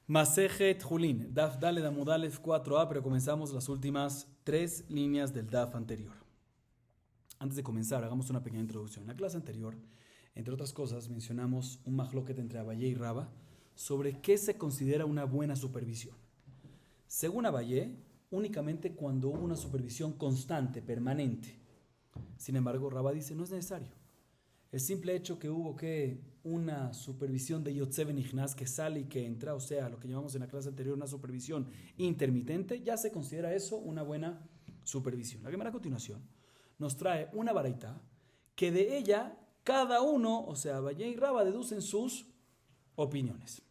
Masejet Julin, Daf Daled Amud Alef 4a, pero comenzamos las últimas 3 líneas del Daf anterior. Antes de comenzar, hagamos una pequeña introducción. En la clase anterior, entre otras cosas, mencionamos un mahloket entre Abaye y Raba sobre qué se considera una buena supervisión. Según Abaye, únicamente cuando hubo una supervisión constante, permanente. Sin embargo, Raba dice no es necesario. El simple hecho que hubo una supervisión de Yotze Benignaz, que sale y que entra, o sea, lo que llamamos en la clase anterior una supervisión intermitente, ya se considera eso una buena supervisión. La Gemara a continuación nos trae una baraita que de ella cada uno, o sea, Abaye y Raba, deducen sus opiniones.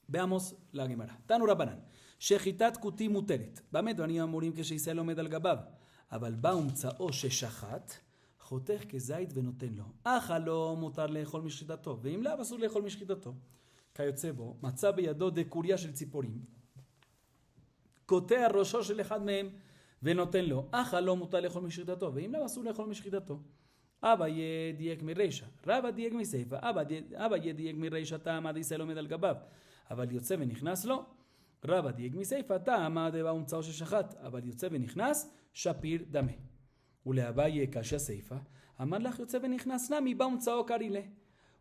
Veamos la Gemara. Tanu Rabanan, Shechitat Kuti Muteret, Bamet Banim Amurim que Sheisel Omed al Gabav, Abal Baumtzao Sheshachat, חותך כזית ונותן לו. אכל לו מותר לאכול משחיטתו, ואם לאו אסור לאכול משחיטתו. כיוצא בו, מצא בידו דקוריה של ציפורים, קוטע ראשו של אחד מהם ונותן לו. אכל לו מותר לאכול משחיטתו, ואם לאו אסור לאכול משחיטתו. אביה דייק מרישא, רבא דייק מסיפא, אביה דייק מרישא טעמא דישראל עומד על גביו, אבל יוצא ונכנס לו. רבא דייק מסיפא טעמא דבאומצאו ששחט, אבל יוצא ונכנס, שפיר דמה. ולאביי קשיא סיפא, אמר לך יוצא ונכנס נמי באומצאו קרילה.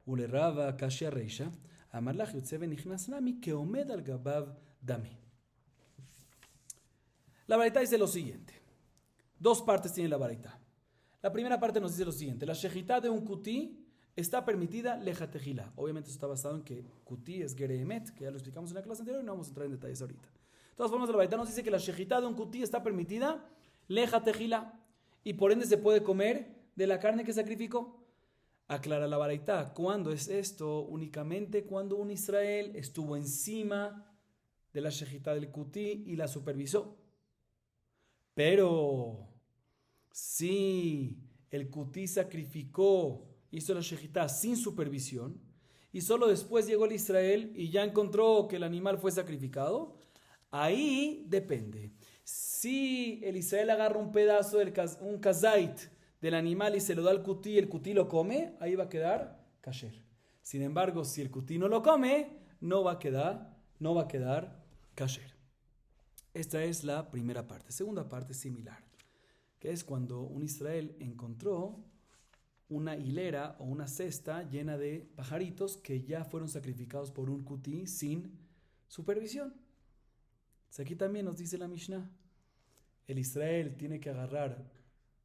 ולרבא קשיא רישא, אמר לך יוצא ונכנס נמי כעומד על גביו דמה. La baraita dice lo siguiente. Dos partes tiene la baraita. La primera parte nos dice lo siguiente. La shejitá de un kutí está permitida lejatejilá. Obviamente eso está basado en que kutí es gereemet, que ya lo explicamos en la clase anterior y no vamos a entrar en detalles ahorita. De todas formas, la baraita nos dice que la shejitá de un kutí está permitida lejatejilá. Y por ende se puede comer de la carne que sacrificó. Aclara la baraita. ¿Cuándo es esto? Únicamente cuando un Israel estuvo encima de la shejitá del kutí y la supervisó. Pero si el kutí sacrificó, hizo la shejitá sin supervisión, y solo después llegó el Israel y ya encontró que el animal fue sacrificado, ahí depende. Si el Israel agarra un pedazo, un kazait del animal y se lo da al kutí y el kutí lo come, ahí va a quedar kasher. Sin embargo, si el kutí no lo come, no va a quedar kasher. Esta es la primera parte. Segunda parte similar, que es cuando un Israel encontró una hilera o una cesta llena de pajaritos que ya fueron sacrificados por un kutí sin supervisión. Aquí también nos dice la Mishnah, el Israel tiene que agarrar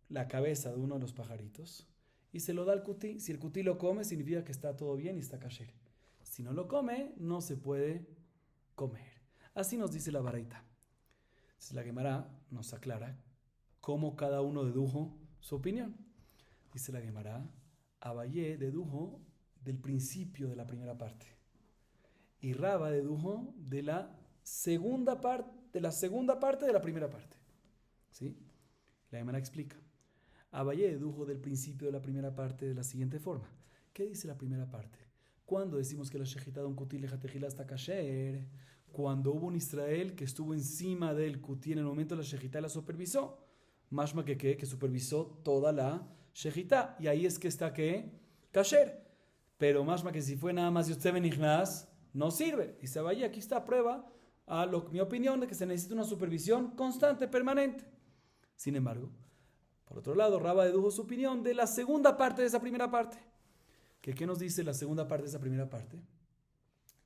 la cabeza de uno de los pajaritos y se lo da al kutí. Si el kutí lo come, significa que está todo bien y está kasher. Si no lo come, no se puede comer. Así nos dice la baraita. Entonces la Gemara nos aclara cómo cada uno dedujo su opinión. Dice la Gemara, Abaye dedujo del principio de la primera parte y Raba dedujo de la segunda parte de la primera parte. ¿Sí? La Gemara explica. Abaye dedujo del principio de la primera parte de la siguiente forma. ¿Qué dice la primera parte? Cuando decimos que la shejitá de un kutí lejatejilá está kasher, cuando hubo un Israel que estuvo encima del kutí en el momento de la shejitá y la supervisó, mashma que supervisó toda la shejitá, y ahí es que está kasher. Pero mashma que si fue nada más Yotze Benignaz, no sirve. Dice Abaye, aquí está prueba a mi opinión de que se necesita una supervisión constante, permanente. Sin embargo, por otro lado, Raba dedujo su opinión de la segunda parte de esa primera parte. ¿Qué nos dice la segunda parte de esa primera parte?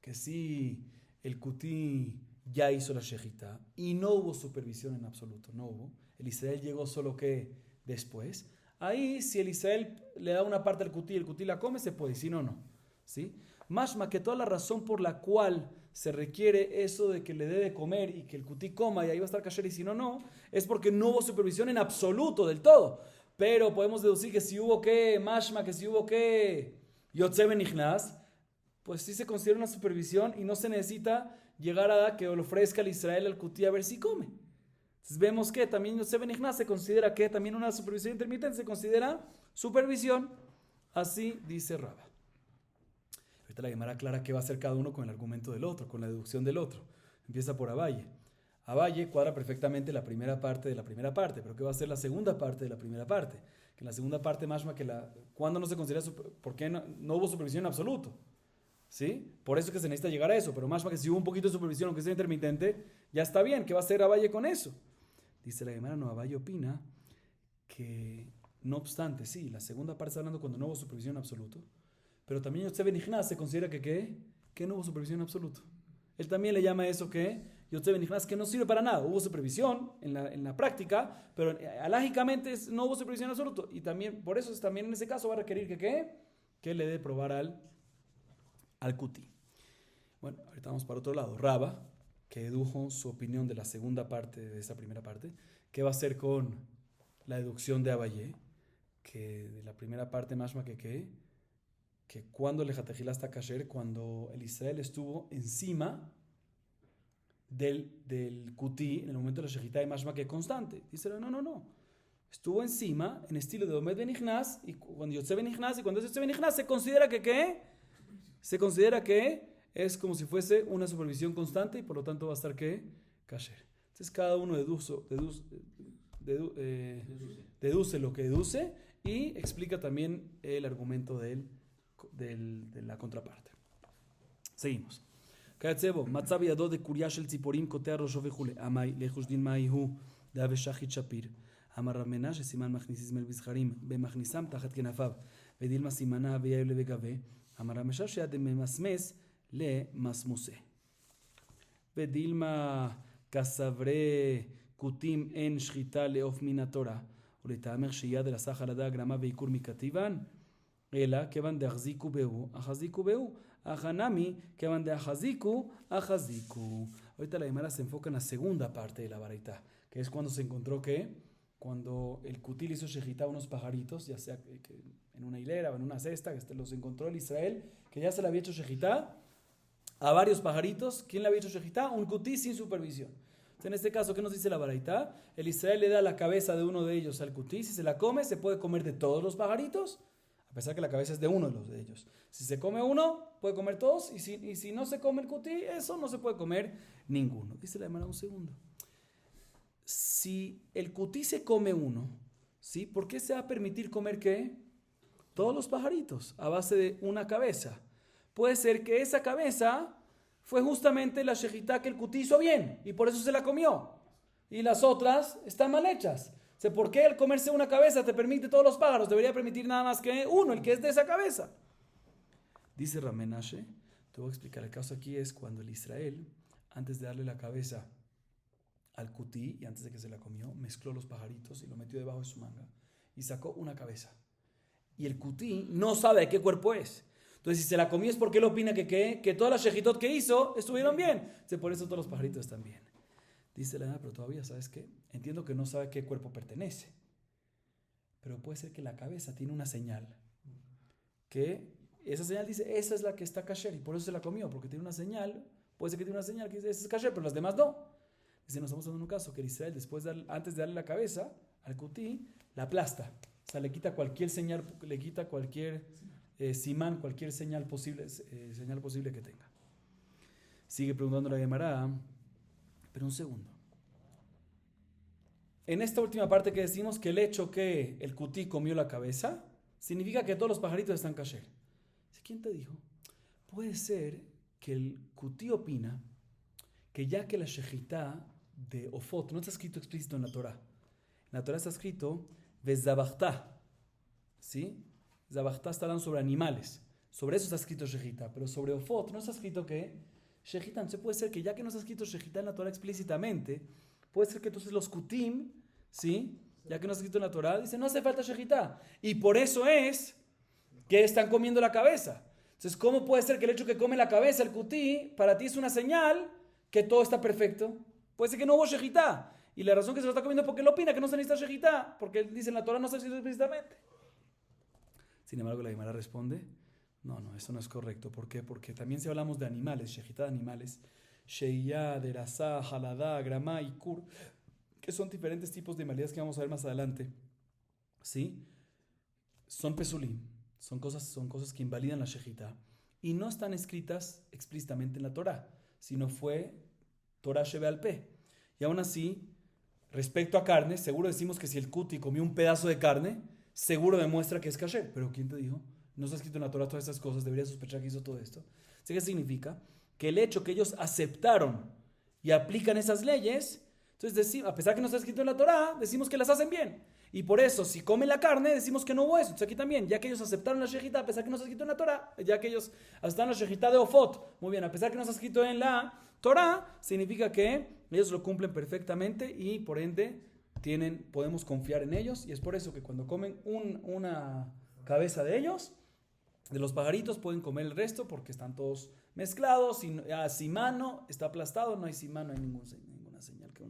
Que si el kutí ya hizo la shejitá y no hubo supervisión en absoluto, no hubo, el Israel llegó solo que después, ahí si el Israel le da una parte al kutí y el kutí la come, se puede, si no, no. ¿Sí? Mashma que toda la razón por la cual se requiere eso de que le dé de comer y que el kutí coma y ahí va a estar kasher y si no, no, es porque no hubo supervisión en absoluto, del todo. Pero podemos deducir que si hubo mashma, que si hubo Yotze Benignaz, pues sí se considera una supervisión y no se necesita llegar a que le ofrezca al Israel al kutí a ver si come. Entonces vemos que también Yotze Benignaz se considera que también una supervisión intermitente se considera supervisión. Así dice Raba. Ahorita la Gemara aclara qué va a hacer cada uno con el argumento del otro, con la deducción del otro. Empieza por Abaye. Abaye cuadra perfectamente la primera parte de la primera parte, pero ¿qué va a ser la segunda parte de la primera parte? Que en la segunda parte, mashma, ¿cuándo no se considera, por qué no hubo supervisión en absoluto? ¿Sí? Por eso es que se necesita llegar a eso. Pero más que si hubo un poquito de supervisión, aunque sea intermitente, ya está bien. ¿Qué va a hacer Abaye con eso? Dice la Gemara, no, Abaye opina que, no obstante, sí, la segunda parte está hablando cuando no hubo supervisión absoluta. Pero también Yotze Benignas se considera que, ¿qué? Que no hubo supervisión absoluta. Él también le llama eso que Yotze Benignas, que no sirve para nada. Hubo supervisión en la práctica, pero alágicamente no hubo supervisión absoluta. Y también, por eso también en ese caso va a requerir que, ¿qué? Que le dé probar al Kuti. Bueno, ahorita vamos para otro lado. Raba, que dedujo su opinión de la segunda parte de esa primera parte, ¿qué va a hacer con la deducción de Abaye? Que de la primera parte, mashma que cuando el Jatejilá está kasher, cuando el Israel estuvo encima del Kuti, en el momento de la Shejitá, y mashma que constante. Dice, no. Estuvo encima, en estilo de Omed Benignaz, y cuando Yotze Benignaz, y cuando es Yotze Benignaz, se considera que, ¿qué? Se considera que es como si fuese una supervisión constante y por lo tanto va a estar ¿qué? Kasher. Entonces cada uno deduce lo que deduce y explica también el argumento de la contraparte. Seguimos. Kayatzebo, Matzav yado de Kuria shel Tziporim kotea rosho vechule. Amai lejus din mai hu de Shachit Shapir. Amar Rav Menashe siman machnisim el bizcharim bemachnisam tachat kenafav. Vedilma simana veyav levegave. Amar Rav Menashe de memasmes le masmuse. Vedilma kasabre kutim en shchita leof min Torah. ולתאמר שיד אל הסח על הדג רמה ועיקור מכתיבן, אלא כיוון דאחזיקו בהו, אחזיקו בהו, החנמי כיוון דאחזיקו, אחזיקו. Ahorita la Gemara se enfoca en la segunda parte de la baraita, que es cuando se encontró que, cuando el Kutil hizo shejitá a unos pajaritos, ya sea que en una hilera o en una cesta, que los encontró el Israel, que ya se le había hecho shejitá a varios pajaritos. ¿Quién le había hecho shejitá? Un Kutil sin supervisión. En este caso, ¿qué nos dice la baraita? El Israel le da la cabeza de uno de ellos al Kuti. Si se la come, se puede comer de todos los pajaritos, a pesar que la cabeza es de uno de ellos. Si se come uno, puede comer todos. Y si no se come el Kuti, eso no se puede comer ninguno. Dice la Gemara un segundo. Si el Kuti se come uno, ¿sí? ¿Por qué se va a permitir comer qué? Todos los pajaritos, a base de una cabeza. Puede ser que esa cabeza fue justamente la shejitá que el Kuti hizo bien y por eso se la comió. Y las otras están mal hechas. O sea, ¿por qué el comerse una cabeza te permite todos los pájaros? Debería permitir nada más que uno, el que es de esa cabeza. Dice Rav Menashe, te voy a explicar. El caso aquí es cuando el Israel, antes de darle la cabeza al Kuti y antes de que se la comió, mezcló los pajaritos y lo metió debajo de su manga y sacó una cabeza. Y el Kuti no sabe de qué cuerpo es. Entonces, si se la comió es porque él opina que todas las shejitot que hizo estuvieron bien. Entonces, por eso todos los pajaritos están bien. Dice la Ana, pero todavía, ¿sabes qué? Entiendo que no sabe qué cuerpo pertenece. Pero puede ser que la cabeza tiene una señal. Que esa señal dice, esa es la que está kasher. Y por eso se la comió, porque tiene una señal. Puede ser que tiene una señal que dice, esa es kasher, pero las demás no. Dice, nos estamos dando un caso que el Israel, antes de darle la cabeza al Kuti, la aplasta. O sea, le quita cualquier señal, le quita cualquier simán, cualquier señal posible que tenga. Sigue preguntando la Gemara, pero un segundo. En esta última parte que decimos que el hecho que el Kuti comió la cabeza significa que todos los pajaritos están kasher. ¿Quién te dijo? Puede ser que el Kuti opina que ya que la shejitá de Ofot no está escrito explícito en la Torah. En la Torah está escrito Vezabachtá, ¿sí? Zabachtá está hablando sobre animales. Sobre eso está escrito shejitá. Pero sobre Ofot no está escrito que shejitá. Entonces puede ser que ya que no está escrito shejitá en la Torah explícitamente, puede ser que entonces los kutim, ¿sí? Ya que no está escrito en la Torah, dicen no hace falta shejitá. Y por eso es que están comiendo la cabeza. Entonces, ¿cómo puede ser que el hecho que come la cabeza el kutí para ti es una señal que todo está perfecto? Puede ser que no hubo shejitá. Y la razón que se lo está comiendo es porque él opina que no se necesita shejitá. Porque él dice en la Torah no está escrito explícitamente. Sin embargo, la Gemara responde, no, eso no es correcto. ¿Por qué? Porque también si hablamos de animales, shejitá de animales, sheiyá, derasá, haladá, gramá y kur, que son diferentes tipos de animalidades que vamos a ver más adelante, ¿sí? Son pesulim, son cosas que invalidan la shejitá y no están escritas explícitamente en la Torah, sino fue Torah shebe al pe. Y aún así, respecto a carne, seguro decimos que si el kuti comió un pedazo de carne, seguro demuestra que es kasher. Pero ¿quién te dijo? No está escrito en la Torah todas estas cosas, debería sospechar que hizo todo esto. ¿Qué significa? Que el hecho que ellos aceptaron y aplican esas leyes, entonces a pesar que no está escrito en la Torá, decimos que las hacen bien. Y por eso, si comen la carne, decimos que no hubo eso. Entonces aquí también, ya que ellos aceptaron la shejita, a pesar que no está escrito en la Torá, ya que ellos aceptaron la shejita de Ofot, muy bien, a pesar que no está escrito en la Torá, significa que ellos lo cumplen perfectamente y por ende podemos confiar en ellos. Y es por eso que cuando comen una cabeza de ellos, de los pajaritos, pueden comer el resto porque están todos mezclados. Si mano está aplastado, no hay simano, no hay ninguna señal que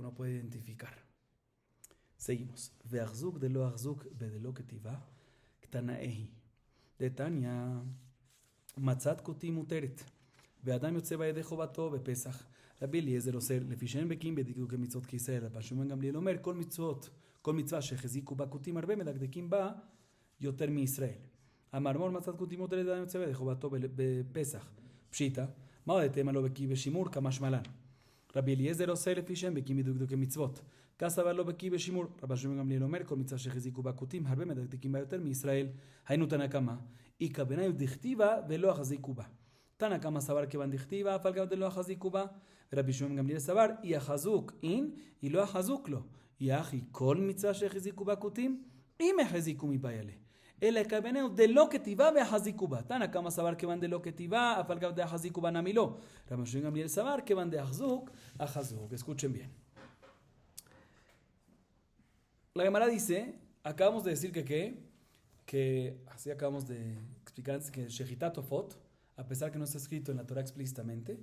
uno pueda identificar. Seguimos. Ve'achzuk de lo achzuk de lo ketiva ktanaehi. De Tanya matzat kuti muteret. Ve'adam yotze ba'yedei chovato bePesach. Rabbi Eliezer oser לפי שאין בקיאים בדקדוקי מצוות כישראל. רבי שמעון גמליאל אומר כל מצווה שהחזיקו בה כותים הרבה מדקדקים בה יותר מישראל. אמר מור מצאת כותים מותרת ואדם יוצא בידי חובתו בפסח. פשיטא, מהו דתימה לא בקיא בשימור כמשמע לן. רבי אליעזר עושה לפי שהם בקיאים בדקדוקי מצוות. כסבר לא בקיא בשימור. רבי שמעון גמליאל אומר כל מצווה שהחזיקו בה כותים הרבה מדקדקים בה יותר מישראל. היינו תנא קמא איכא בניו דכתיבה ולא החזיקו בה. תנא קמא סבר כיוון דכתיבה אף על גב דלא החזיקו בה. ורבי שמעון גמליאל סבר אי החזוק אין אי לא החזוק לו. אי אחי כל מצווה שהחזיקו בה כותים אם החזיקו מבעלה. אלא הכוונה דלא כתיבה והחזיקו בה. תנא קמא סבר כיוון דלא כתיבה אף על גב דהחזיקו בה נמי לא. רבי שמעון גמליאל סבר כיוון דהחזוק החזוק. Escuchen bien. La Gemara dice, acabamos de decir que así acabamos de explicar antes que Shechitat Ofot, a pesar que no está escrito en la Torah explícitamente,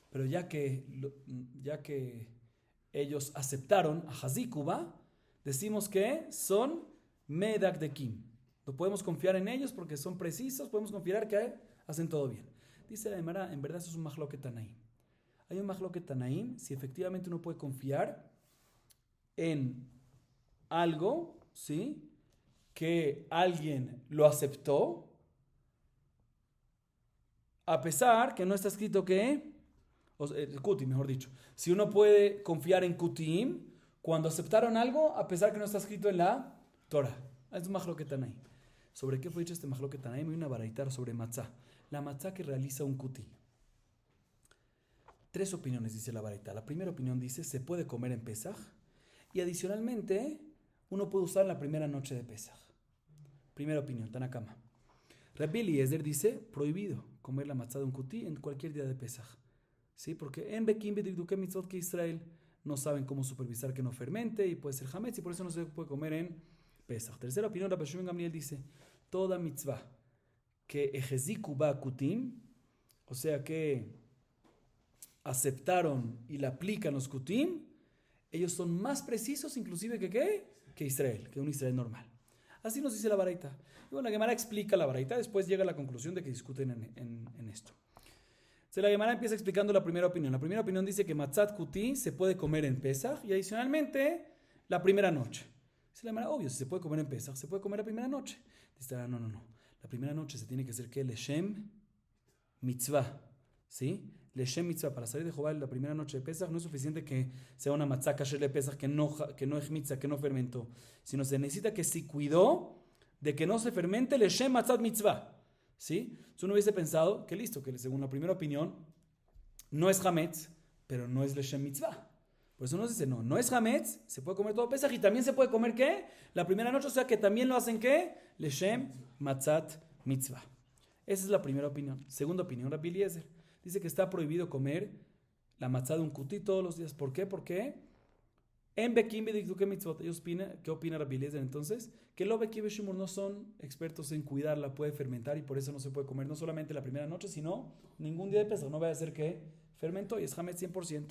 pero ya que ellos aceptaron a Hazikuba, decimos que son Medakdekim. No podemos confiar en ellos porque son precisos, podemos confiar que hacen todo bien. Dice la Gemara, en verdad eso es un Mahloket Tanaim. Hay un Mahloket Tanaim si efectivamente uno puede confiar en algo, ¿sí?, que alguien lo aceptó, a pesar que no está escrito que, Kutim, mejor dicho. Si uno puede confiar en Kutim cuando aceptaron algo, a pesar que no está escrito en la Torah. Es un Mahloket Tanaim. ¿Sobre qué fue dicho este Mahloket Tanaim? Hay una baraita sobre matzá. La matzá que realiza un Kuti. 3 opiniones dice la baraita. La primera opinión dice, se puede comer en Pesaj. Y adicionalmente, uno puede usar en la primera noche de Pesaj. Primera opinión, Tana Kama. Rabbi Eliezer dice, prohibido comer la matzá de un Kuti en cualquier día de Pesaj. ¿Sí? Porque en Bekim B'dikdukei Mitzvot que Israel no saben cómo supervisar que no fermente y puede ser hametz y por eso no se puede comer en Pesaj. Tercera opinión, Rabbi Shimon Gamliel dice, toda mitzvah que ejeziku ba kutim, o sea que aceptaron y la aplican los kutim, ellos son más precisos inclusive que Israel, que un Israel normal. Así nos dice la baraita. Y bueno, la Gemara explica la baraita, después llega a la conclusión de que discuten en esto. Entonces la Gemara empieza explicando la primera opinión. La primera opinión dice que matzat kuti se puede comer en Pesaj y adicionalmente la primera noche. Dice la Gemara, obvio, si se puede comer en Pesaj, se puede comer la primera noche. Dice, no. La primera noche se tiene que hacer que leshem mitzvah, ¿sí? Leshem mitzvah, para salir de Jobal la primera noche de Pesaj no es suficiente que sea una matzá kasher de Pesaj que no es mitzvah, que no fermentó, sino se necesita que se cuidó de que no se fermente leshem matzat mitzvah, ¿sí? Si uno hubiese pensado que listo, que según la primera opinión no es hametz, pero no es leshem mitzvah. Por eso nos dice, no es hametz, se puede comer todo Pesaj y también se puede comer ¿qué? La primera noche, o sea que también lo hacen ¿qué? Leshem matzat mitzvah. Esa es la primera opinión. Segunda opinión, Rabbi Eliezer dice que está prohibido comer la matzá de un kuti todos los días. ¿Por qué? Porque en Bekim B'dikdukei Mitzvot, ¿qué opina Rabbi Eliezer entonces? Que los Bekim B'shimur no son expertos en cuidarla, puede fermentar y por eso no se puede comer no solamente la primera noche, sino ningún día de Pesaj. No vaya a ser que fermentó y es hametz 100%.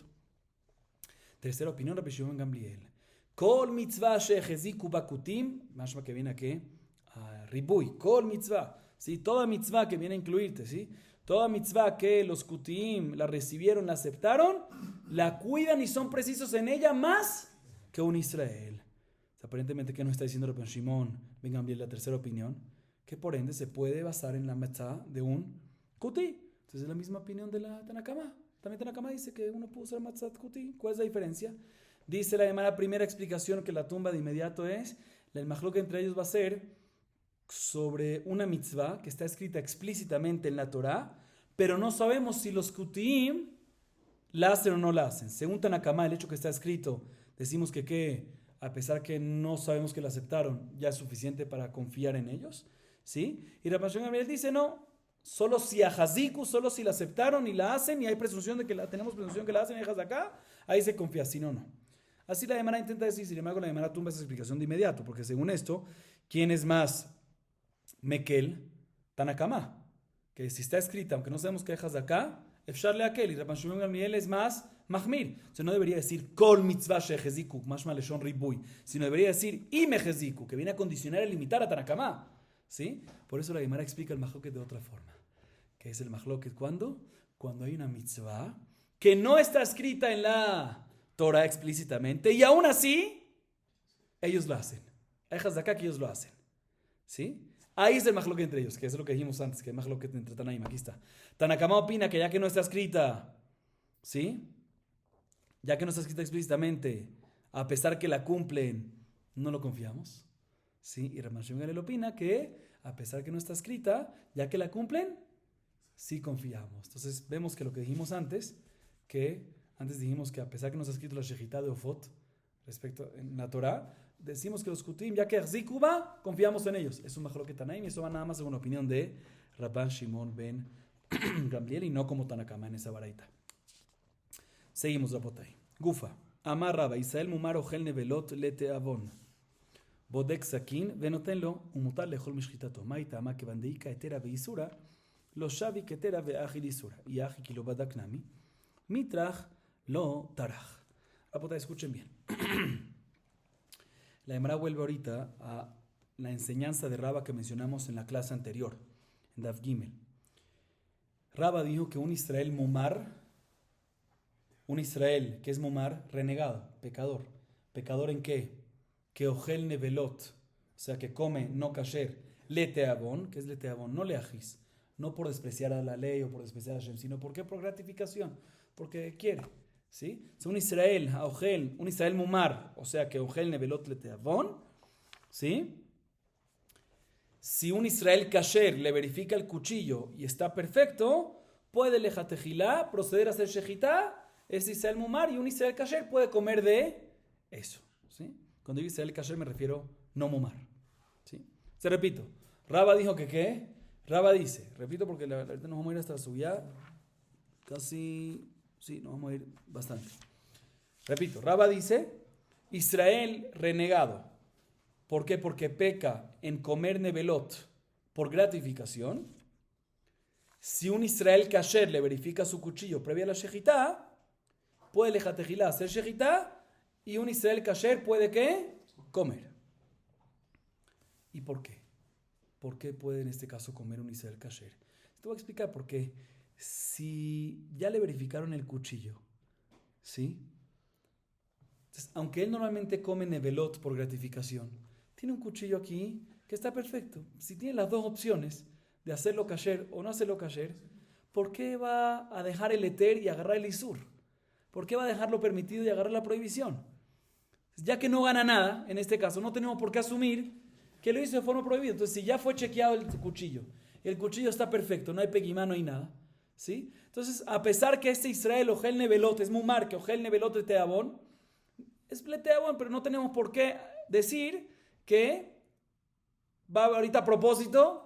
Tercera opinión, Rabbi Shimon Gamliel. Kol mitzvah shecheziku bakutim, mashma que viene aquí, ribuy, kol mitzvah. ¿Sí? Toda mitzvah que viene a incluirte, ¿sí? Toda mitzvah que los kutim la recibieron, la aceptaron, la cuidan y son precisos en ella más que un Israel. O sea, aparentemente, ¿qué nos está diciendo Rabbi Shimon? Vengan bien la tercera opinión, que por ende se puede basar en la mitzvah de un kuti. Entonces es la misma opinión de la Tana Kama. También Tana Kama dice que uno puede usar matzat kuti. ¿Cuál es la diferencia? Dice la primera explicación que la tumba de inmediato es, el majlok entre ellos va a ser sobre una mitzvah que está escrita explícitamente en la Torá, pero no sabemos si los Kutiim la hacen o no la hacen. Según Tanakama, el hecho que está escrito, decimos que a pesar que no sabemos que la aceptaron, ya es suficiente para confiar en ellos, ¿sí? Y Rabban Shimon Gamliel dice, no, solo si a Haziku, solo si la aceptaron y la hacen, y hay presunción de que tenemos presunción que la hacen y dejas de acá, ahí se confía, si no, no. Así la Gemara intenta decir, sin embargo la Gemara tumba esa explicación de inmediato, porque según esto, ¿quién es más Mekel? Tanakama, que si está escrita, aunque no sabemos que dejas de acá, Efsharle aquel, y Rabban Shimon Gamliel es más Mahmir. O sea, no debería decir Kol mitzvah sheheziku, mashma leshon ribuy, sino debería decir Imeheziku, que viene a condicionar y limitar a Tanakama. ¿Sí? Por eso la Gemara explica el mahloket de otra forma. ¿Qué es el mahloket? ¿Cuándo? Cuando hay una mitzvah que no está escrita en la Torah explícitamente y aún así ellos lo hacen. Dejas de acá que ellos lo hacen. ¿Sí? Ahí es el mahloket entre ellos, que es lo que dijimos antes, que es mahloket entre Tanaim. Aquí está. Tanakama opina que ya que no está escrita, ¿sí? Ya que no está escrita explícitamente, a pesar que la cumplen, no lo confiamos. ¿Sí? Y Rabban Shimon Gamliel opina que, a pesar que no está escrita, ya que la cumplen, sí confiamos. Entonces vemos que lo que dijimos antes, que antes dijimos que a pesar que no está escrito la Shejitá de Ofot, respecto en la Torah, decimos que los Kutim, ya que Zikuba, confiamos en ellos. Es un mahloket Tanaim y eso va nada más según la opinión de Rabban Shimon ben Gamliel y no como Tanakama en esa baraita. Seguimos la botay. Gufa. Amar Rabba, Israel mumar ojel nevelot lete avon. Bodek sakin venotenlo umutar lejol mishchitato. Maita ama que bandeika etera veisura. Lo shavi ketera veachil isura. Y aji kilo badaknami. Mitrach lo tarach. Rabotay, escuchen bien. La Gemara vuelve ahorita a la enseñanza de Rabba que mencionamos en la clase anterior, en Daf Gimel. Rabba dijo que un Israel mumar, un Israel que es mumar, renegado, pecador. ¿Pecador en qué? Que ojel nevelot, o sea que come no kasher, leteabón, que es leteabón, no leajis, no por despreciar a la ley o por despreciar a Hashem, sino porque por gratificación, porque quiere. ¿Sí? O sea, un Israel, ojel, un Israel mumar, o sea que ojel nevelot leteabón, ¿sí? Si un Israel kasher le verifica el cuchillo y está perfecto, puede lejatejilá, proceder a hacer shejitá, es Israel mumar, y un Israel kasher puede comer de eso. ¿Sí? Cuando digo Israel kasher me refiero no mumar. ¿Sí? Se repito, Rabba dijo que ¿qué? Rabba dice, repito porque ahorita nos vamos a ir hasta la subida, casi, sí, nos vamos a ir bastante. Repito, Rabba dice, Israel renegado. ¿Por qué? Porque peca en comer nevelot por gratificación. Si un Israel kasher le verifica su cuchillo previa a la shejitá, puede lejatejilá hacer shejitá y un Israel kasher puede ¿qué? Comer. ¿Y por qué? ¿Por qué puede en este caso comer un Israel kasher? Te voy a explicar por qué. Si ya le verificaron el cuchillo, ¿sí? Entonces, aunque él normalmente come nevelot por gratificación, tiene un cuchillo aquí que está perfecto. Si tiene las dos opciones de hacerlo kasher o no hacerlo kasher, ¿por qué va a dejar el eter y agarrar el isur? ¿Por qué va a dejar lo permitido y agarrar la prohibición? Ya que no gana nada, en este caso, no tenemos por qué asumir que lo hizo de forma prohibida. Entonces, si ya fue chequeado el cuchillo está perfecto, no hay peguimá, no hay nada, ¿sí? Entonces, a pesar que este Israel, ojel nevelot, es mumar, que ojel nevelot es teabón, es leteabón, pero no tenemos por qué decir que va ahorita a propósito,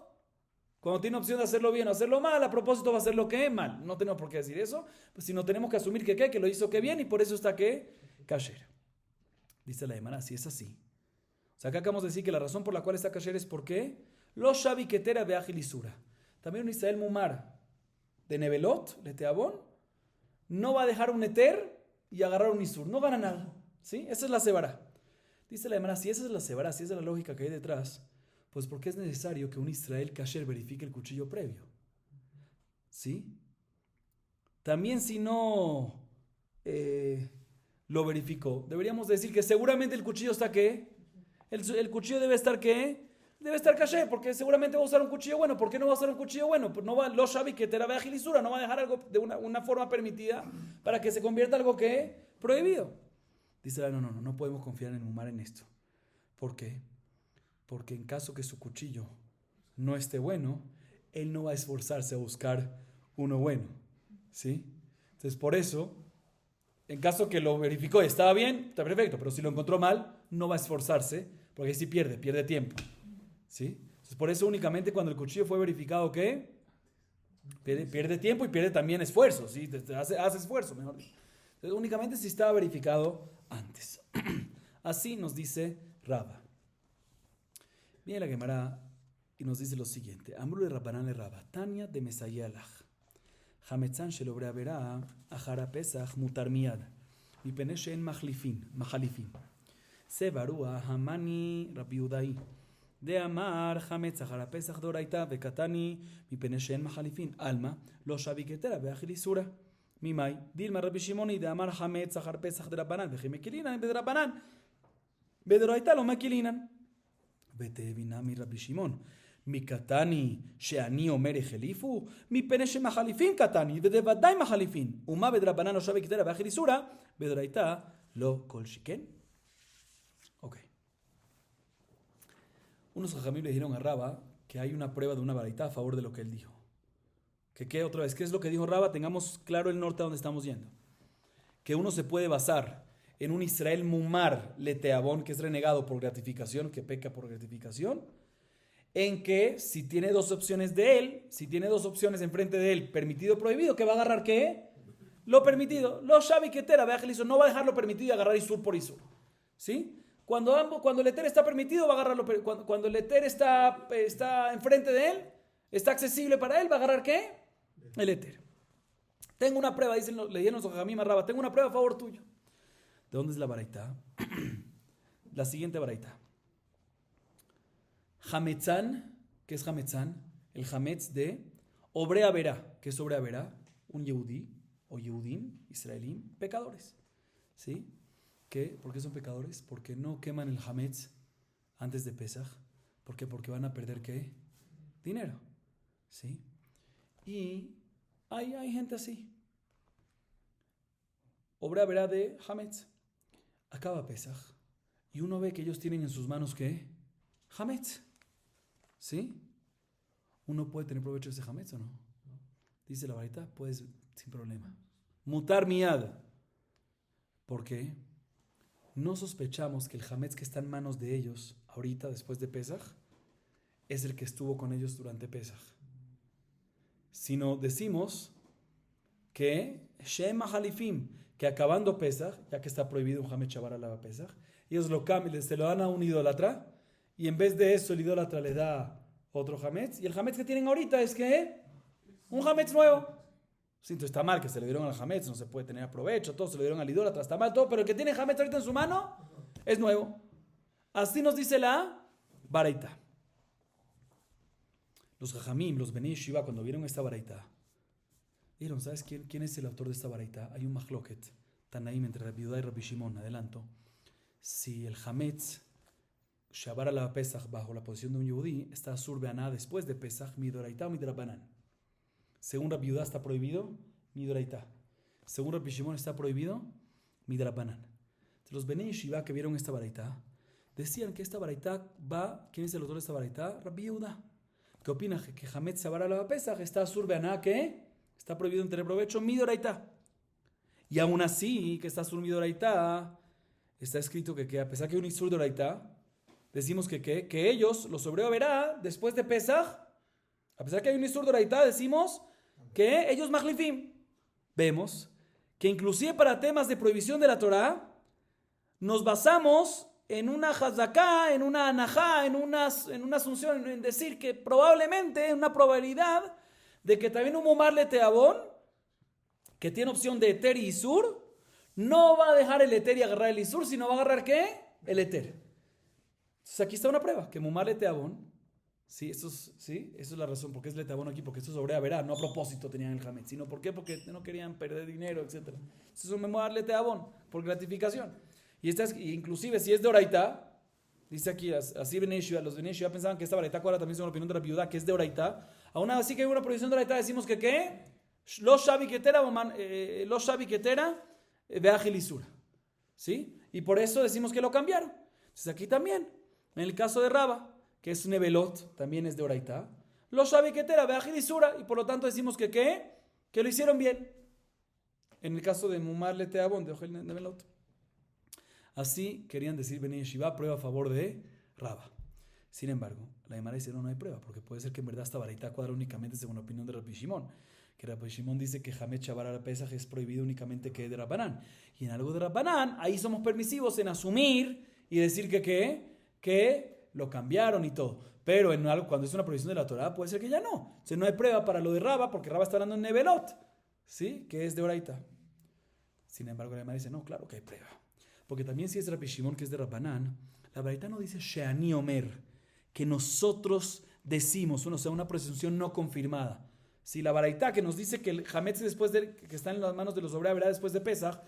cuando tiene opción de hacerlo bien o hacerlo mal, a propósito va a hacer lo que es mal. No tenemos por qué decir eso, pues si no tenemos que asumir que lo hizo que bien y por eso está que kasher. Dice la Gemara, si es así. O sea, acá acabamos de decir que la razón por la cual está kasher es porque los shavi ketera veachil isura. También un Israel mumar de nevelot, leteabón, no va a dejar un eter y agarrar un isur. No gana nada. ¿Sí? Esa es la sevará. Dice la Gemara, si esa es la sevará, si esa es la lógica que hay detrás, pues ¿por qué es necesario que un Israel kasher verifique el cuchillo previo? ¿Sí? También si no lo verificó, deberíamos decir que seguramente el cuchillo está ¿qué? El cuchillo debe estar ¿qué? Debe estar kasher, porque seguramente va a usar un cuchillo bueno. ¿Por qué no va a usar un cuchillo bueno? Pues no va, los shavi que te la vea gilisura, no va a dejar algo de una forma permitida para que se convierta en algo que prohibido. Dice, no podemos confiar en Umar en esto. ¿Por qué? Porque en caso que su cuchillo no esté bueno, él no va a esforzarse a buscar uno bueno, ¿sí? Entonces, por eso, en caso que lo verificó y estaba bien, está perfecto, pero si lo encontró mal, no va a esforzarse, porque ahí sí pierde tiempo, ¿sí? Entonces, por eso únicamente cuando el cuchillo fue verificado, ¿qué? Pierde tiempo y pierde también esfuerzo, ¿sí? Hace esfuerzo, mejor dicho. Entonces, únicamente si estaba verificado antes. Así nos dice Raba. Viene la Gemara y nos dice lo siguiente. Amru le Rabbanán le Raba. Tania de Mesayalach. Hametzan shel obre avera achara Pesach mutar miyad. Mipnei she'en machalifin. Se barua hamani Rabbi Yudai. De amar hametz achara Pesach doraita vekatani mipnei she'en machalifin. Alma lo shavi ketera ve'achil isura. Mimai dilma Rabbi Shimoni de amar hametz achar Pesach de Rabbanan ve'chi mekilinan de Rabbanan. Bedoraita lo mekilinan. ותבינה מרבי שמעון, מקטני שאני אומר החליפו, מפני שמחליפין קטני, ובוודאי מחליפין. ומה בדרבנן לא שווה כתרה ואכיל איסורה, בדורייתא לא כל שכן. Ok. Unos jajamim le dijeron a Raba que hay una prueba de una baraita a favor de lo que él dijo. ¿Qué otra vez? ¿Qué es lo que dijo Raba? Tengamos claro el norte a donde estamos yendo. Que uno se puede basar en un Israel mumar leteabón, que es renegado por gratificación, que peca por gratificación, en que si tiene dos opciones de él, si tiene dos opciones enfrente de él, permitido o prohibido, que va a agarrar ¿qué? Lo permitido. Lo shavi ketera, no va a dejar lo permitido y agarrar isur por isur. ¿Sí? Cuando el eter está permitido, va a agarrarlo. Cuando el eter está enfrente de él, está accesible para él, va a agarrar ¿qué? El eter. Tengo una prueba, le dieron a Jamim a Raba, tengo una prueba a favor tuyo. ¿De dónde es la baraita? La siguiente baraita. Hametzán, ¿qué es Hametzán? El Hametz de Obre Averá. ¿Qué es Obre Averá? Un Yehudí o Yehudim, Israelín, pecadores. ¿Sí? ¿Por qué son pecadores? Porque no queman el Hametz antes de Pesach. ¿Por qué? Porque van a perder ¿qué? Dinero. ¿Sí? Y hay gente así. Obre Averá de Hametz. Acaba Pesach y uno ve que ellos tienen en sus manos ¿qué? Hametz. ¿Sí? ¿Uno puede tener provecho de ese Hametz o no? Dice la varita, puedes sin problema. Mutar miyad. ¿Por qué? No sospechamos que el Hametz que está en manos de ellos ahorita después de Pesach es el que estuvo con ellos durante Pesach. Sino decimos que Shem Halifim, que acabando Pesach, ya que está prohibido un Hametz Shabar a la Pesach, ellos lo cambian, se lo dan a un idólatra, y en vez de eso el idólatra le da otro Hametz, y el Hametz que tienen ahorita es que un Hametz nuevo. Sí, entonces está mal que se le dieron al Hametz, no se puede tener provecho, todo se lo dieron al idólatra, está mal todo, pero el que tiene Hametz ahorita en su mano es nuevo. Así nos dice la baraita. Los Jajamim, los Bnei Yeshiva, cuando vieron esta baraita, vieron, ¿sabes quién es el autor de esta baraita? Hay un mahloket, Tanaim, entre Rabbi Yudá y Rabbi Shimon, adelanto. Si el Hametz Shabar la Pesach bajo la posición de un Yehudí está sur beaná después de Pesach, midoraita o midrabanan. Según Rabbi Yudá está prohibido, midoraita. Según Rabbi Shimon está prohibido, midrabanan. Los Bnei Yeshiva que vieron esta baraita decían que esta baraita va, ¿quién es el autor de esta baraita? Rabbi Yudá. ¿Qué opina? Que Hametz Shabar la Pesach está sur beaná, ¿qué? Está prohibido en tener provecho, midoraita. Y aún así, que está sur midoraita, está escrito que a pesar que hay un isur doraita, decimos que ellos, los hebreo verá, después de Pesach, a pesar que hay un isur doraita, decimos que ellos machlifim. Vemos que inclusive para temas de prohibición de la Torah, nos basamos en una hazaká, en una anajá, en una asunción, en decir que probablemente, una probabilidad, de que también un mumar leteabón, que tiene opción de eter y isur, no va a dejar el eter y agarrar el isur, sino va a agarrar ¿qué? El eter. Entonces aquí está una prueba, que mumar leteabón, sí, eso es la razón, porque es leteabón aquí, porque esto es obre verá, no a propósito tenían el hametz, sino ¿por qué? Porque no querían perder dinero, etc. Entonces es un mumar leteabón, por gratificación. Y inclusive si es de oraita, dice aquí, así los Bnei Yeshiva pensaban que esta baraita ahora también es una opinión de la viuda, que es de oraita. Aún así que hay una prohibición de oraita, decimos que ¿qué? Los shavi ketera ve'achil isura. ¿Sí? Y por eso decimos que lo cambiaron. Entonces aquí también, en el caso de Raba, que es Nevelot, también es de Oraitá. Lo Shavi Ketera, Beajil y Sura, y por lo tanto decimos que ¿qué? Que lo hicieron bien. En el caso de Mumar Leteabon, de Ojel Nevelot. Así querían decir Bnei Yeshiva, prueba a favor de Raba. Sin embargo, la Gemara dice no hay prueba, porque puede ser que en verdad esta baraita cuadra únicamente según la opinión de Rabbi Shimon. Que Rabbi Shimon dice que Hamet Shabar al Pesaj es prohibido únicamente que de Rabbanán. Y en algo de Rabbanán, ahí somos permisivos en asumir y decir que lo cambiaron y todo. Pero en algo, cuando es una prohibición de la Torah, puede ser que ya no. Entonces no hay prueba para lo de Raba, porque Raba está hablando en Nevelot, ¿sí? Que es de Oraita. Sin embargo, la Gemara dice no, claro que hay prueba. Porque también si es Rabbi Shimon, que es de Rabbanán, la baraita no dice Sheani Omer, que nosotros decimos, o sea, una presunción no confirmada. Si la baraita que nos dice que el Hametz después de, que está en las manos de los obreros, ¿verdad? Después de Pesach,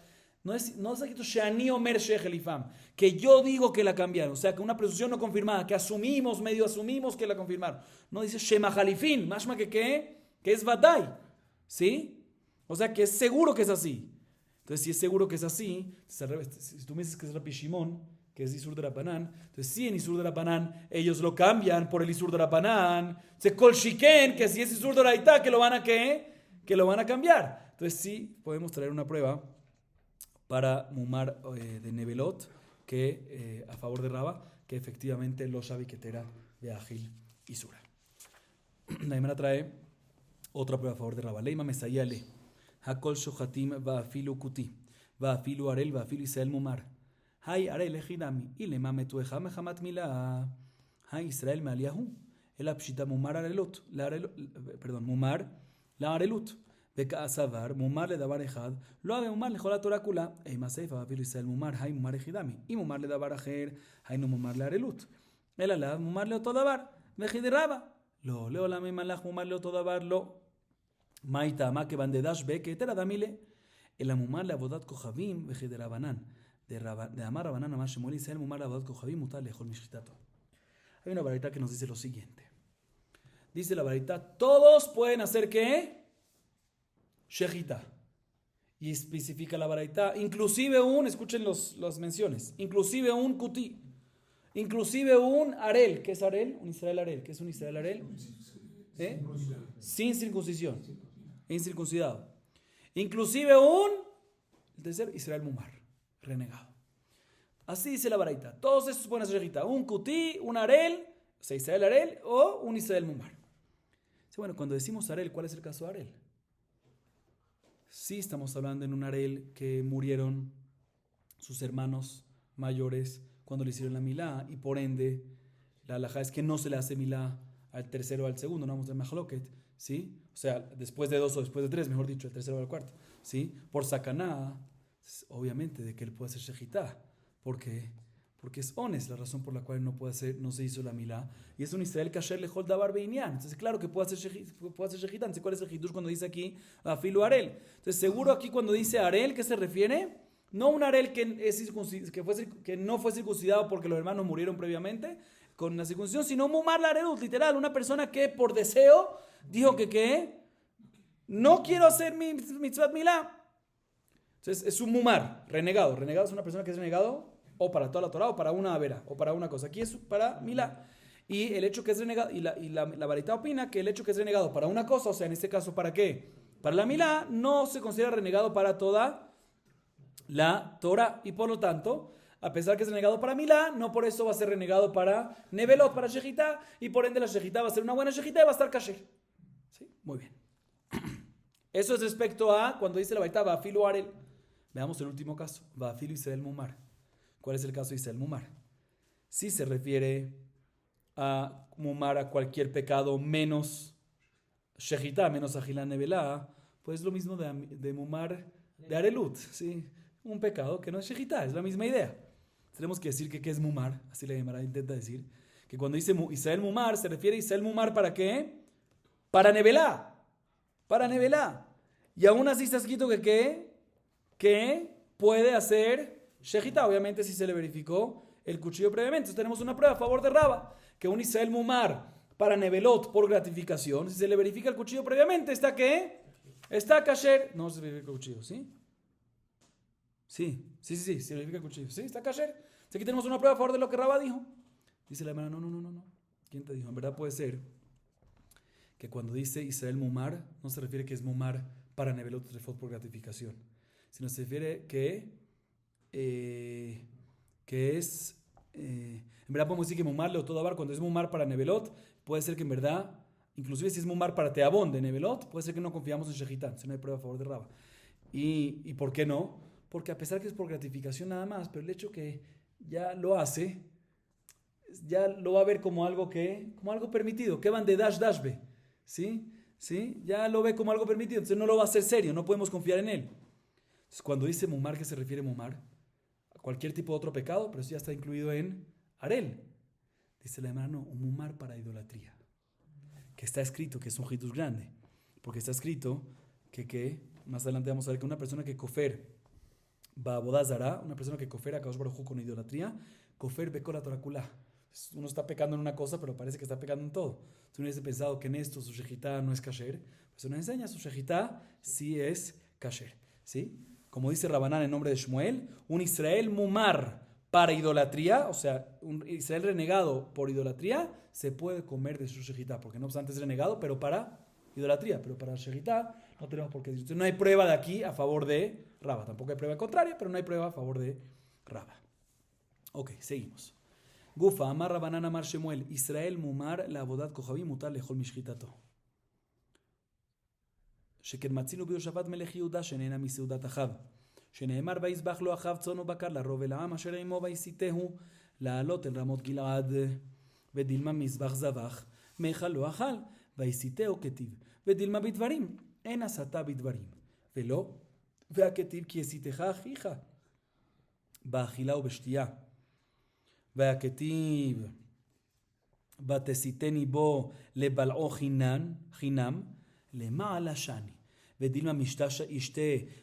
no es escrito Sheani Omer Shech Elifam, que yo digo que la cambiaron, o sea, que una presunción no confirmada, que medio asumimos que la confirmaron. No dice Shema Halifin, mashma que es Vadai, ¿sí? O sea, que es seguro que es así. Entonces, si es seguro que es así, si tú me dices que es Rabbi Shimon, que es Isur de Rabbanán, entonces sí, en Isur de Rabbanán ellos lo cambian por el Isur de Rabbanán. Se Kol Shiken, que si es Isur de Oraitá, que lo van a cambiar. Entonces sí, podemos traer una prueba para Mumar de Nevelot, que a favor de Raba, que efectivamente lo Shavi Ketera de Agil y Sura. La Gemara trae otra prueba a favor de Raba. Leima Mesayale. Hakol Shohatim Va'afilu Kuti. Va'afilu Arel Va'afilu Israel Mumar. Hay Arel Ejidami. Y le mametueja mejamat mila. Hay Israel Mealiahu. El Apshita Mumar Arelot. Perdón, Mumar la Arelut. Beka Asavar. Mumar le dabar Ejad. Lo haga Mumar le jola Torah kula. Eimaseifa Va'afilu Israel Mumar. Hay Mumar Ejidami. Y Mumar le dabar Ajer. Hay no Mumar le Arelut. El Alad Mumar le Otodabar. Vejideraba. Lo leo la Memalach Mumar le Otodabar. Lo. Maita ma que van de dash be que te la damile el amumar la bodat kochavim veje de Rabanán de Amar Rabanán Amar Shmuel Israel mumar la bodat kochavim mutal lejol mishitato. Hay una baraita que nos dice lo siguiente. Dice la baraita, todos pueden hacer ¿qué? Shechita. Y especifica la baraita, inclusive escuchen las menciones, inclusive un kuti, inclusive un arel. ¿Qué es arel? Un Israel arel. ¿Qué es un Israel arel? Sin circuncisión. Incircuncidado. Inclusive el tercer, Israel Mumar, renegado. Así dice la baraita. Todos estos pueden hacer shechita. Un kutí, un arel, o sea, Israel arel, o un Israel Mumar. Bueno, cuando decimos arel, ¿cuál es el caso de arel? Sí estamos hablando en un arel que murieron sus hermanos mayores cuando le hicieron la milá, y por ende, la halajá es que no se le hace milá al tercero o al segundo, no vamos a mahloket, ¿sí? O sea, después de 2 o después de 3, mejor dicho, el tercero o el cuarto, ¿sí? Por sakaná, obviamente, de que él puede hacer shechitá, porque es ones la razón por la cual no se hizo la milá, y es un Israel kasher lejol davar beinian. Entonces, claro que puede hacer shechitá. Entonces, ¿cuál es el hidush cuando dice aquí afilu arel? Entonces, seguro aquí cuando dice arel, ¿qué se refiere? No un arel que no fue circuncidado porque los hermanos murieron previamente con la circuncisión, sino mumar la arelut, literal, una persona que por deseo dijo que no quiero hacer mi mitzvat milá. Entonces es un mumar, renegado. Renegado es una persona que es renegado o para toda la Torah o para una avera o para una cosa. Aquí es para milá. Y el hecho que es renegado, y la baraita opina que el hecho que es renegado para una cosa, o sea, en este caso, ¿para qué? Para la milá, no se considera renegado para toda la Torah. Y por lo tanto, a pesar que es renegado para milá, no por eso va a ser renegado para nevelot, para shechitá, y por ende la shechitá va a ser una buena shechitá y va a estar kasher. ¿Sí? Muy bien. Eso es respecto a cuando dice la baraita va'afilu arel. Veamos el último caso, va'afilu Israel mumar. ¿Cuál es el caso de Israel mumar? Si se refiere a mumar a cualquier pecado menos shechitá, menos ajilá nevelá, pues lo mismo de mumar de arelut, ¿sí? Un pecado que no es shechitá, es la misma idea. Tenemos que decir que ¿qué es mumar? Así la Gemara intenta decir. Que cuando dice Israel mumar, se refiere a Israel mumar ¿para qué? Para nevelá. Para nevelá. Y aún así está escrito que puede hacer shechitá. Obviamente si se le verificó el cuchillo previamente. Entonces tenemos una prueba a favor de Raba. Que un Israel mumar para nevelot por gratificación, si se le verifica el cuchillo previamente, ¿está qué? Está kasher. No se verifica el cuchillo, ¿sí? Sí, se verifica el cuchillo. Sí, está kasher. Aquí tenemos una prueba a favor de lo que Raba dijo. Dice la hermana, no. ¿Quién te dijo? En verdad puede ser que cuando dice Israel Mumar, no se refiere que es Mumar para Nevelot Trefot por gratificación, sino se refiere que es, en verdad podemos decir que Mumar le todo cuando es Mumar para Nevelot, puede ser que en verdad, inclusive si es Mumar para Teabón de Nevelot, puede ser que no confiamos en Shejitán, si no hay prueba a favor de Raba. ¿Y por qué no? Porque a pesar que es por gratificación nada más, pero el hecho que ya lo hace, ya lo va a ver como algo permitido, que van de dashbe, ¿sí? ¿Sí? Ya lo ve como algo permitido, entonces no lo va a hacer serio, no podemos confiar en él. Entonces, cuando dice Mumar, ¿qué se refiere Mumar? A cualquier tipo de otro pecado, pero eso ya está incluido en Arel. Dice la hermana, un Mumar para idolatría, que está escrito que es un hitus grande, porque está escrito que más adelante vamos a ver que una persona que kofer va a bodazara, una persona que kofer a Kadosh Baruj Hu con idolatría, kofer bekola torakulá. Uno está pecando en una cosa, pero parece que está pecando en todo. Si uno hubiese pensado que en esto su shejitá no es kasher, pues uno enseña su shejitá sí es kasher, ¿sí? Como dice Rabanán en nombre de Shmuel, un Israel mumar para idolatría, o sea, un Israel renegado por idolatría, se puede comer de su shejitá, porque no obstante es renegado, pero para idolatría, pero para shejitá no tenemos por qué decir. Entonces no hay prueba de aquí a favor de Raba, tampoco hay prueba contraria, pero no hay prueba a favor de Raba. Ok, seguimos. Gufa, amar Rabanán amar Shemuel, Israel mumar la abodat kohabim mutar lejol mishchitato. שכן מצינו ביהושפט מלך יהודה שנהנה מסעודת אחיו, שנאמר ויזבח לו אחיו צאן ובקר לרוב אל העם אשר עמו ויסיתהו לעלות אל רמות גלעד, ודילמה מזבח זבח מאכל לא אכל ויסיתהו כתיב, ודילמה בדברים אין הסתה בדברים, ולא והכתיב כי יסיתך אחיך באכילה ובשתייה, והכתיב ותסיתני בו לבלעו חינם למעלה שני, ודילמה משתה ישתה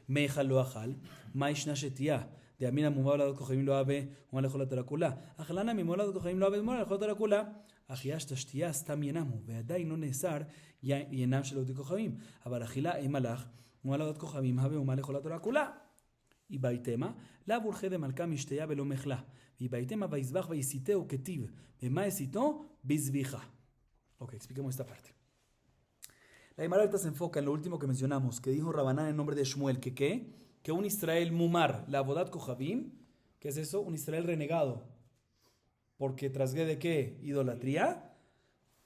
מיכל לא אכל, מה ישנה שתייה? דאמינא מומר לעלות כוכבים לא אהבה, ומה לאכול התורה כולה. אכלנה ממור לעלות כוכבים לא אהבה, ומה לאכול התורה כולה. אך ישתה שתייה סתם ינם הוא, ועדיין לא נאסר ינם של לעלות כוכבים. אבל אכילה אין מלאך, ומה לעלות כוכבים הווה, ומה לאכול התורה כולה. איבייתמה, לאו הולכי דמלכה משתיה ולא מחלה. ואיבייתמה ויזבח ויסיתהו כתיב, ומה יסיתו? בזביחה. אוקיי, expliquemos esta parte. La Gemara ahorita se enfoca en lo último que mencionamos, que dijo Rabanán en nombre de Shmuel, que un Israel mumar, la abodat kohabim, ¿qué es eso? Un Israel renegado, porque trasgrede ¿qué? Idolatría.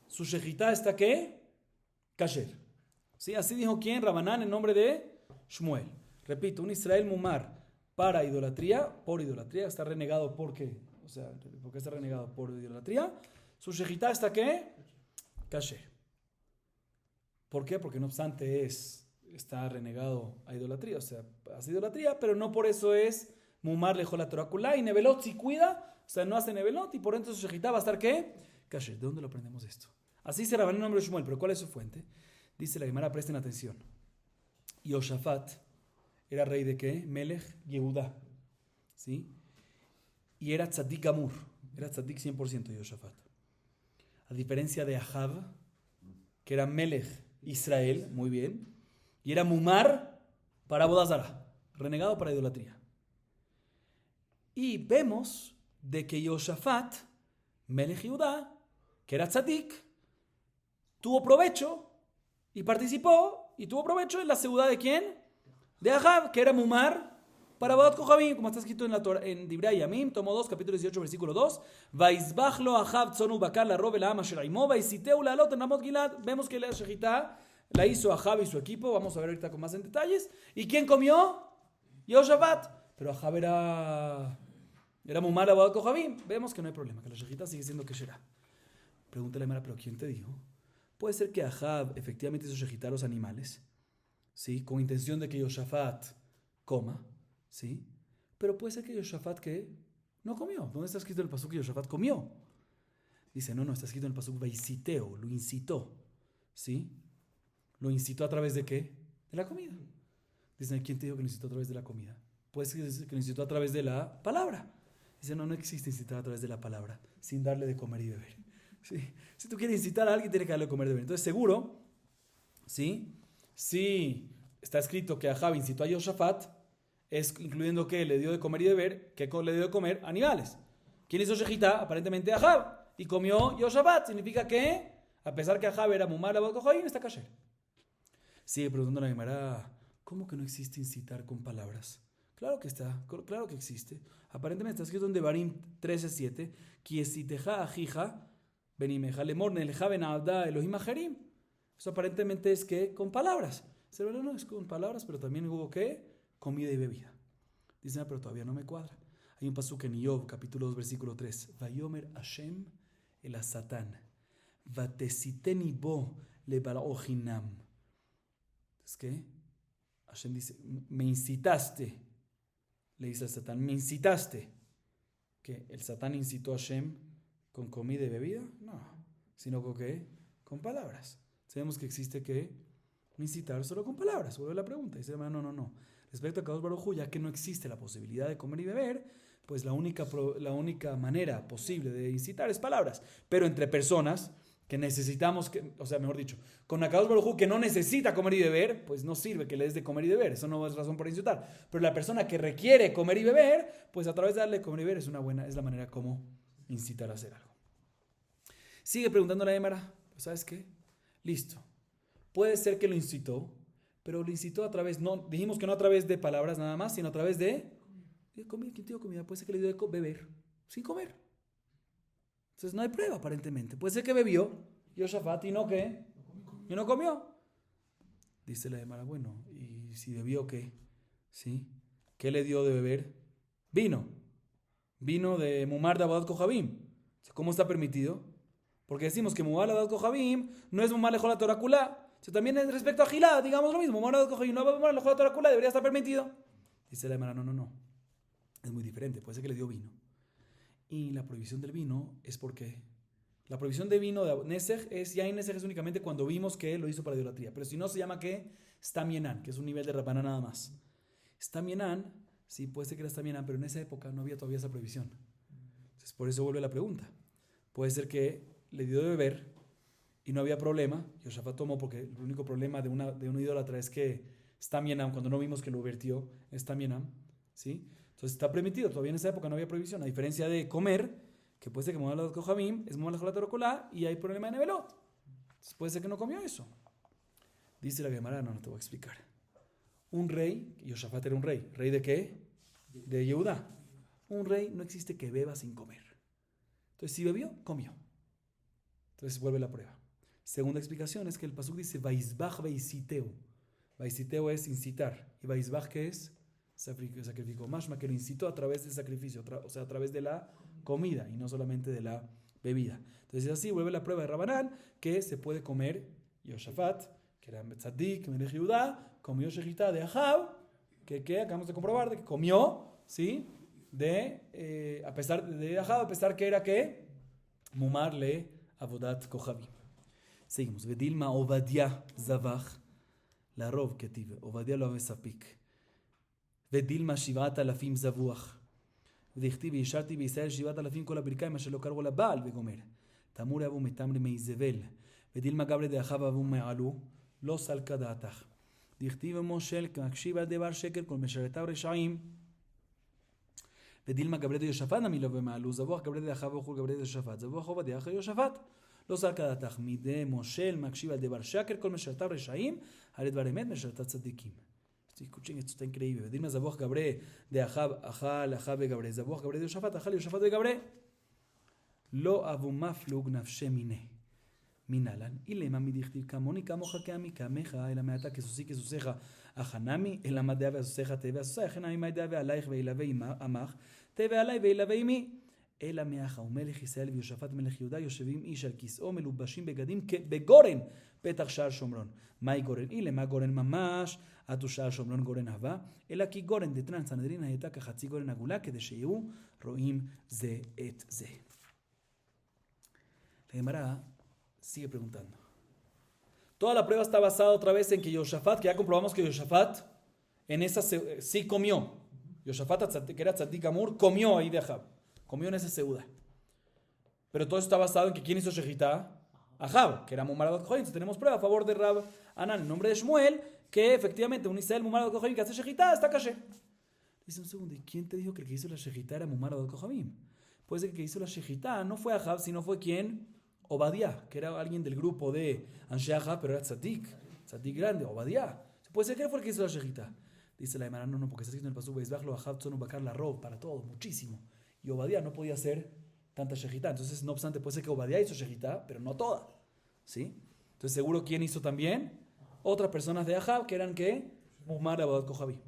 Su shejitá está ¿qué? Kasher. ¿Sí? Así dijo ¿quién? Rabanán en nombre de Shmuel. Repito, un Israel mumar para idolatría, por idolatría, está renegado porque, o sea, porque está renegado por idolatría. Su shejitá está ¿qué? Kasher. ¿Por qué? Porque no obstante está renegado a idolatría, o sea, hace idolatría, pero no por eso es mumar lejos la Torah kulá, y Nevelot si cuida, o sea, no hace Nevelot, y por eso su shejitá va a estar ¿qué? Kasher. ¿De dónde lo aprendemos esto? Así se Rabanán en nombre de Shmuel, pero ¿cuál es su fuente? Dice la Gemara, presten atención. Yoshafat era rey de ¿qué? Melech Yehudá, ¿sí? Y era tzadik gamur, era tzadik 100% Yoshafat. A diferencia de Ahab, que era Melech Israel, muy bien, y era mumar para bodazara, renegado para idolatría. Y vemos de que Yoshafat, Melech Yehudá, que era tzadik, tuvo provecho y participó y tuvo provecho en la seudá de ¿quién? De Ahab, que era mumar para Bodat Kohabim, como está escrito en la Torah, en Divrei Yamim, tomo 2, capítulo 18, versículo 2. Vaizbach lo Ahab tzonu bakar la robe la ama sheraimo, vaisiteu la alot en Ramot Gilad. Vemos que la shejitá la hizo Ahab y su equipo, vamos a ver ahorita con más en detalles. ¿Y quién comió? Yoshafat. Pero Ahab era mumar a Bodat Kohabim. Vemos que no hay problema, que la shejitá sigue siendo kesherá. Pregúntale a Mara, ¿pero quién te dijo? Puede ser que Ahab efectivamente hizo shejitá a los animales, ¿sí? Con intención de que Yoshafat coma, ¿sí? Pero puede ser que Yoshafat que no comió. ¿Dónde está escrito en el pasuk que Yoshafat comió? Dice, no, está escrito en el pasuk vaisiteo, lo incitó, ¿sí? ¿Lo incitó a través de qué? De la comida. Dicen, ¿quién te dijo que lo incitó a través de la comida? Puede ser que lo incitó a través de la palabra. Dice, no existe incitar a través de la palabra, sin darle de comer y beber, ¿sí? Si tú quieres incitar a alguien, tienes que darle de comer y beber. Entonces, seguro, ¿sí? Si está escrito que Ahab incitó a Yoshafat, es incluyendo que le dio de comer y de beber, que le dio de comer animales. ¿Quién hizo shejitá? Aparentemente Ahab. y comió Yoshabat. Significa que, a pesar que Ahab era Mumar Abad Kohabim, está kasher. Sigue preguntando la Gemara, ¿cómo que no existe incitar con palabras? Claro que está, claro que existe. Aparentemente está escrito en Devarim 13:7, Kiesiteja ajija, benimeja lemor neleja benabda Elohim ajerim. Eso aparentemente es que con palabras. No es con palabras, pero también hubo que comida y bebida. Dicen, pero todavía no me cuadra. Hay un pasuk en Iyov, capítulo 2, versículo 3. Vayomer Hashem el a Satán. Vatesiteni bo lebalochinam. ¿Es qué? Hashem dice, me incitaste. Le dice al Satán, me incitaste. ¿Qué? ¿El Satán incitó a Hashem con comida y bebida? No. Sino con ¿qué? Con palabras. Sabemos que existe que incitar solo con palabras. Vuelve la pregunta. Dice, no. Respecto a Kadosh Baruj Hu, ya que no existe la posibilidad de comer y beber, pues la única manera posible de incitar es palabras. Pero entre personas que necesitamos, mejor dicho, con Akadosh Baruj Hu que no necesita comer y beber, pues no sirve que le des de comer y beber. Eso no es razón para incitar. Pero la persona que requiere comer y beber, pues a través de darle comer y beber es la manera como incitar a hacer algo. Sigue preguntando la Gemara, pues ¿sabes qué? Listo. Puede ser que lo incitó, pero lo incitó a través, no, dijimos que no a través de palabras nada más, sino a través de comida. ¿Quién te dio comida? Puede ser que le dio de beber, sin comer. Entonces no hay prueba aparentemente. Puede ser que bebió, Yoshafat, y no ¿qué? Y no comió. Dice la Gemara, bueno, ¿y si bebió qué? ¿Sí? ¿Qué le dio de beber? Vino de Mumar de Abad Kohabim. ¿Cómo está permitido? Porque decimos que Mumar de Abad Kohabim no es Mumar Lejol Torah Kulá. También es respecto a Gilá, digamos lo mismo. Mumar de Abad Kohabim no es Mumar Lejol Torah Kulá, debería estar permitido. Dice la Gemara, no. Es muy diferente. Puede ser que le dio vino. Y la prohibición del vino es porque la prohibición de vino de Nesej es, ya en Nesej es únicamente cuando vimos que lo hizo para idolatría. Pero si no, se llama que Stamienan, que es un nivel de Rabaná nada más. Stamienan, sí, puede ser que era Stamienan, pero en esa época no había todavía esa prohibición. Entonces, por eso vuelve la pregunta. Puede ser que le dio de beber y no había problema. Yoshafat tomó porque el único problema de un idólatra es que Stamienan, cuando no vimos que lo vertió, es Stamienan, ¿sí? Entonces está permitido, todavía en esa época no había prohibición, a diferencia de comer, que puede ser que Mumar Lejol Kohabim es Mumar Lejol Torah Kulá y hay problema de Nevelot. Entonces puede ser que no comió eso. Dice la Gemara, no te voy a explicar. Un rey, Yoshafat era un rey de qué? De Yehudá. Un rey no existe que beba sin comer. Entonces si bebió, comió. Entonces vuelve la prueba. Segunda explicación es que el pasuk dice Vaizbach veisiteu. Veisiteu es incitar. ¿Y Vaizbach qué es? Sacrificó. Mashma que lo incitó a través del sacrificio, a través de la comida y no solamente de la bebida. Entonces así vuelve la prueba de Rabanán que se puede comer Yoshafat, que era Tzadik, Melech Yehudá, comió Shechitá de Ahab, que acabamos de comprobar de que comió, ¿sí? A pesar de Ahab, a pesar que era que Mumar le Avodat Kohabim. Seguimos. Vedilma Ovadia Zavach, la Rov Ketiv, Ovadia lo Avesapik. ודילמה 7,000 זבוח. ודכתיב וישרתי בישראל 7,000 כל הברכיים אשר לא קראו לבעל וגומר. תמור אבו מתמרי מאיזבל. ודילמה גברי דאחיו אבו מעלו. לא סלקה דעתך. דכתיב מושל מקשיב על דבר שקר כל משרתיו רשעים. ודילמה גברי דיושפט נמילו ומעלו. זבוח גברי דאחיו וכול גברי דיושפט. זבוח עובדיה אחרי יושפט. לא סלקה דעתך. מידי מושל מקשיב על דבר שקר כל משרתיו רשעים. הרי דבר אמת משרתיו צדיקים. Escuchen, esto está increíble. Dime Zabuach Gabre de Ahab, Ahab de Gabre. Zabuach Gabre de Yoshafat, Ahab Yoshafat de Gabre. Lo abumaflug nafshemine. Minalan. Ilema midichtiv kamoni kamoja keami kameja. El ameata que susi que suseja. Ahanami. El amadea ve suseja te ve suseja. Hanami maidea ve alaich ve ilavei amach. Te ve alai ve ilavei mi. El ameaja. Umelech Israel ve Yoshafat melech Yehuda. Yoshevim ish al kis'o melubashim begadim begoren. Petach shar shomron. Mai goren. Ilema goren mamash. התושב שומרון גורן אהבה, אלא כי גורן דתנן סנהדרין הייתה כחצי גורן עגולה, כדי שיהיו רואים זה את זה. La Gemara sigue preguntando. Toda la prueba está basada otra vez en que Yoshafat, que ya comprobamos que Yoshafat en esa sí comió. Yoshafat, que era Tzadik Amur, comió ahí de Ahab. Comió en esa seuda. Pero todo eso está basado en que ¿quién hizo Shechitá? Ahab, que era Mumar Abad Kohabim. Entonces tenemos prueba a favor de Rab Anan, en nombre de Shmuel, que efectivamente un Israel Mumar Abad Kohabim que hace Shechitá está caché. Dice un segundo, ¿y quién te dijo que el que hizo la Shechitá era Mumar Abad Kohabim? Puede ser que hizo la shejitá no fue Ahab, sino fue ¿quién? Obadiah, que era alguien del grupo de Anshe Ahab, pero era tzadik grande, Obadiah. Puede ser que él fue el que hizo la shejitá. Dice la Gemara, no, porque está escrito en el pasuk, Beizbachlo Ahab tzonu bakar la rob, para todo, muchísimo. Y Obadiah no podía hacer tanta shejitá. Entonces, no obstante, puede ser que Obadiah hizo shejitá, pero no toda. ¿Sí? Entonces, seguro, ¿quién hizo también? Otras personas de Ahab, que eran, ¿qué? Mumar Abad Kojaví.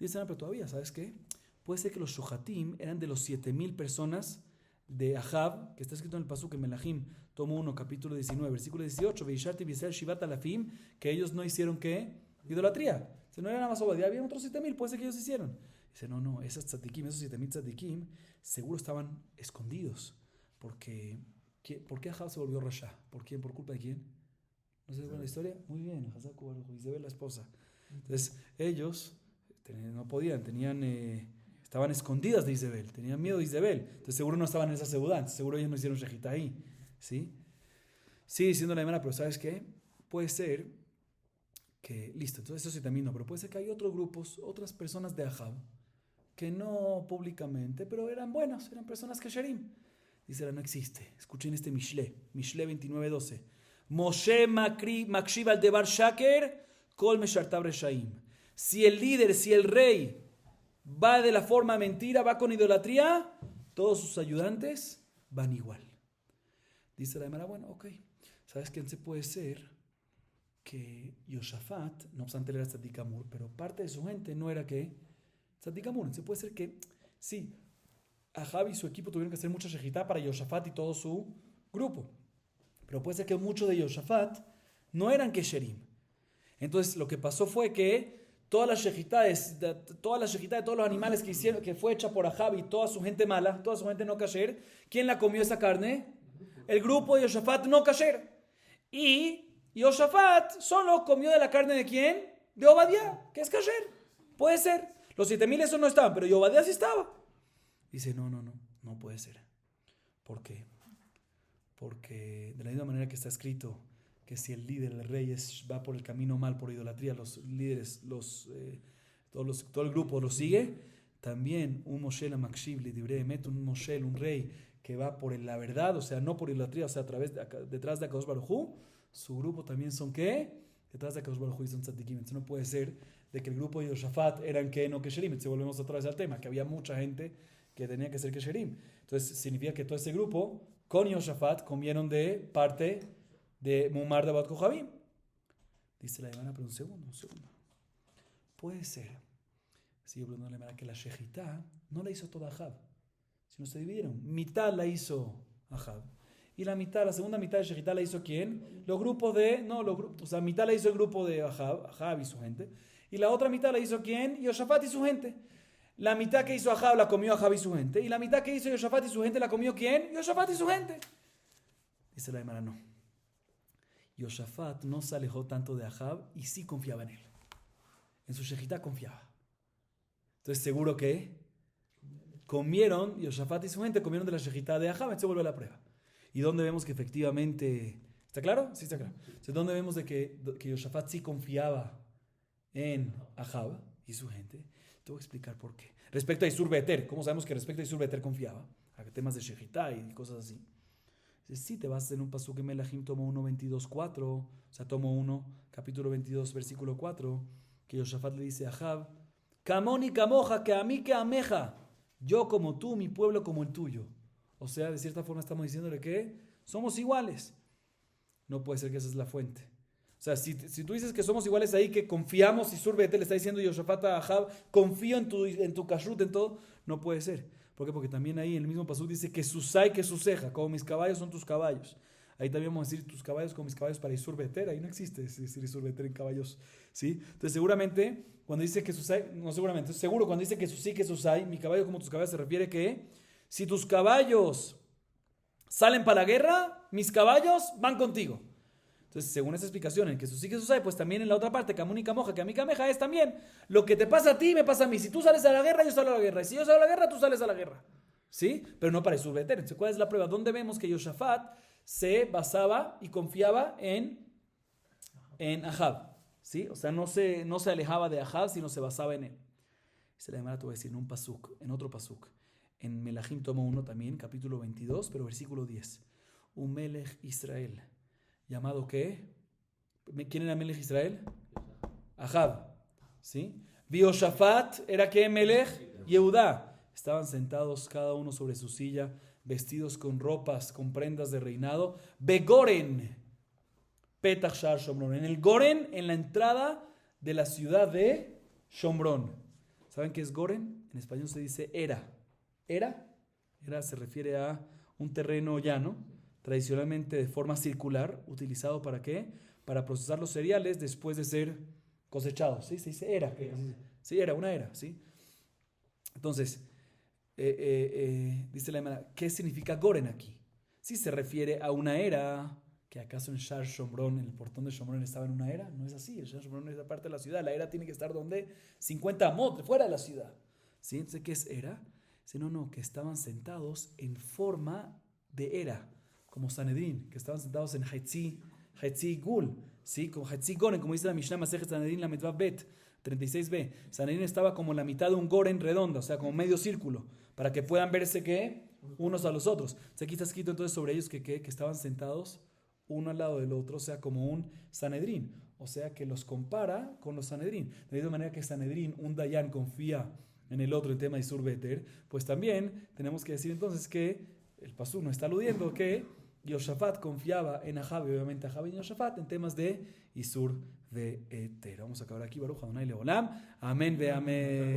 Dicen, pero todavía, ¿sabes qué? Puede ser que los shohatim eran de los 7,000 personas de Ahab, que está escrito en el pasuk en Melahim, tomo 1, capítulo 19, versículo 18, Veisharti Bisrael Shivat Alafim, que ellos no hicieron, ¿qué? Idolatría. Si no era nada más Obadiah, había otros 7,000, puede ser que ellos hicieron. Dice, no, esos 7,000 tzadikim, seguro estaban escondidos. Porque, ¿por qué Ahab se volvió rasha? ¿Por quién? ¿Por culpa de quién? ¿No se la historia? Muy bien, Isabel, la esposa. Entonces, ellos no podían, estaban escondidas de Isabel, tenían miedo de Isabel. Entonces, seguro no estaban en esa ciudad, seguro ellos no hicieron shejitá ahí. ¿Sí? Sí, diciendo la hermana, pero ¿sabes qué? Puede ser que, listo, entonces eso sí también no, pero puede ser que hay otros grupos, otras personas de Ahab, que no públicamente, pero eran buenas, eran personas kesherim. Dice, no existe. Escuchen este Mishle 29:12. Moshe Makshiv al Debar Shaker, Kol Meshartab Reshaim. Si el líder, si el rey va de la forma mentira, va con idolatría, todos sus ayudantes van igual. Dice la Gemara, bueno, ok. ¿Sabes quién se puede ser? Que Yoshafat, no obstante él era Tzadik Amur, pero parte de su gente no era que Tzadik Amur. Se puede ser que, sí, Ahab y su equipo tuvieron que hacer mucha shejitá para Yoshafat y todo su grupo. Pero puede ser que muchos de Yoshafat no eran kesherim. Entonces lo que pasó fue que toda la shejitá de todos los animales que hicieron, que fue hecha por Ahab y toda su gente mala, toda su gente no kasher, ¿quién la comió esa carne? El grupo de Yoshafat no kasher. Y Yoshafat solo comió de la carne de ¿quién? De Obadiah, que es kasher. Puede ser. Los 7,000 esos no estaban, pero Obadiah sí estaba. Dice, no puede ser. ¿Por qué? Porque de la misma manera que está escrito que si el líder, el rey, va por el camino mal, por idolatría, los líderes, todo el grupo lo sigue, también un Moshel Amakshiv, un Moshel, un rey que va por la verdad, o sea, no por idolatría, o sea, detrás de Akadosh Baruj Hu, su grupo también son ¿qué? Detrás de Akadosh Baruj Hu y son tzadikim. Entonces no puede ser de que el grupo de Yoshafat eran que no kesherim. Entonces volvemos otra vez al tema, que había mucha gente que tenía que ser kesherim. Entonces significa que todo ese grupo con Yoshafat comieron de parte de Mumar de Bat Kohabim. Dice la hermana, pero un segundo. Puede ser, sigue preguntando la hermana, que la shejitá no la hizo toda Ahab, sino se dividieron. Mitad la hizo Ahab. Y la segunda mitad de shejitá la hizo ¿quién? Mitad la hizo el grupo de Ahab y su gente. Y la otra mitad la hizo ¿quién? Yoshafat y su gente. La mitad que hizo Ahab la comió Ahab y su gente. Y la mitad que hizo Yoshafat y su gente la comió ¿quién? Yoshafat y su gente. Dice la hermana, no. Yoshafat no se alejó tanto de Ahab y sí confiaba en él. En su shejitá confiaba. Entonces seguro que comieron, Yoshafat y su gente comieron de la shejitá de Ahab. Entonces vuelve a la prueba. ¿Y dónde vemos que efectivamente... ¿Está claro? Sí, está claro. Entonces, ¿dónde vemos de que Yoshafat sí confiaba en Ahab y su gente? Te voy a explicar por qué. Respecto a Isur Beter, ¿cómo sabemos que respecto a Isur Beter confiaba? A temas de shejitá y cosas así. Si te vas en un pasuk en Melahim, tomo 1, 22, 4, o sea, tomo 1, capítulo 22, versículo 4, que Yoshafat le dice a Ahab, Kamoni kamoja, que a mí que ameja, yo como tú, mi pueblo como el tuyo. O sea, de cierta forma estamos diciéndole que somos iguales. No puede ser que esa es la fuente. O sea, si tú dices que somos iguales ahí, que confiamos, y Surbete le está diciendo Yoshafat a Ahab, confío en tu kashrut, en todo, no puede ser. ¿Por qué? Porque también ahí en el mismo pasuk dice que susai, que suseja, como mis caballos son tus caballos. Ahí también vamos a decir tus caballos como mis caballos para Isur Beter. Ahí no existe decir Isur Beter en caballos. ¿Sí? Entonces seguramente cuando dice que susai, no seguramente, seguro cuando dice que susai, que susai, mi caballo como tus caballos, se refiere que si tus caballos salen para la guerra, mis caballos van contigo. Entonces, según esa explicación, en que susai, que susai, pues también en la otra parte, Kamuni Kamoja, que a mí Kameja, es también lo que te pasa a ti, me pasa a mí. Si tú sales a la guerra, yo salgo a la guerra. Y si yo salgo a la guerra, tú sales a la guerra. ¿Sí? Pero no para Isur Beter. Entonces, ¿cuál es la prueba? ¿Dónde vemos que Yoshafat se basaba y confiaba en Ahab? ¿Sí? O sea, no se alejaba de Ahab, sino se basaba en él. Se le llama, te voy a decir, en otro pasuk. en Melahim tomo 1 también, capítulo 22, pero versículo 10. Un Melech Israel, llamado ¿qué? ¿Quién era Melech Israel? Ahab, ¿sí? Bioshafat era ¿qué? Melech Yehudá. Estaban sentados cada uno sobre su silla, vestidos con ropas, con prendas de reinado. Begoren, Petach Shar Shomron. En el Goren, en la entrada de la ciudad de Shomron. ¿Saben qué es Goren? En español se dice era. Era se refiere a un terreno llano, tradicionalmente de forma circular, utilizado ¿para qué? Para procesar los cereales después de ser cosechados. ¿Sí? Se dice era. Sí, era una era. ¿Sí? Entonces, dice la hermana, ¿qué significa Goren aquí? Si se refiere a una era, que acaso en Shar Shomron, en el portón de Shomron estaba en una era, no es así. El Shar Shomron es la parte de la ciudad, la era tiene que estar donde 50 amot, fuera de la ciudad. ¿Sí? Entonces, ¿qué es era? Dice, no, que estaban sentados en forma de era, como Sanedrín, que estaban sentados en Haitzi Gul, ¿sí? Como Haitzi Goren, como dice la Mishnah Masejet Sanedrín, la Medvav Bet, 36b. Sanedrín estaba como la mitad de un Goren redondo, o sea, como medio círculo, para que puedan verse ¿qué? Unos a los otros. O sea, aquí está escrito entonces sobre ellos que estaban sentados uno al lado del otro, o sea, como un Sanedrín. O sea, que los compara con los Sanedrín. De la misma manera que Sanedrín, un Dayan confía en el otro, el tema de Isur Beter, pues también tenemos que decir entonces que el pasú nos está aludiendo que Yoshafat confiaba en Ahab, y obviamente Ahab y Yoshafat en temas de Isur Beter. Vamos a acabar aquí, Baruch Adonai Leolam. Amén ve amén.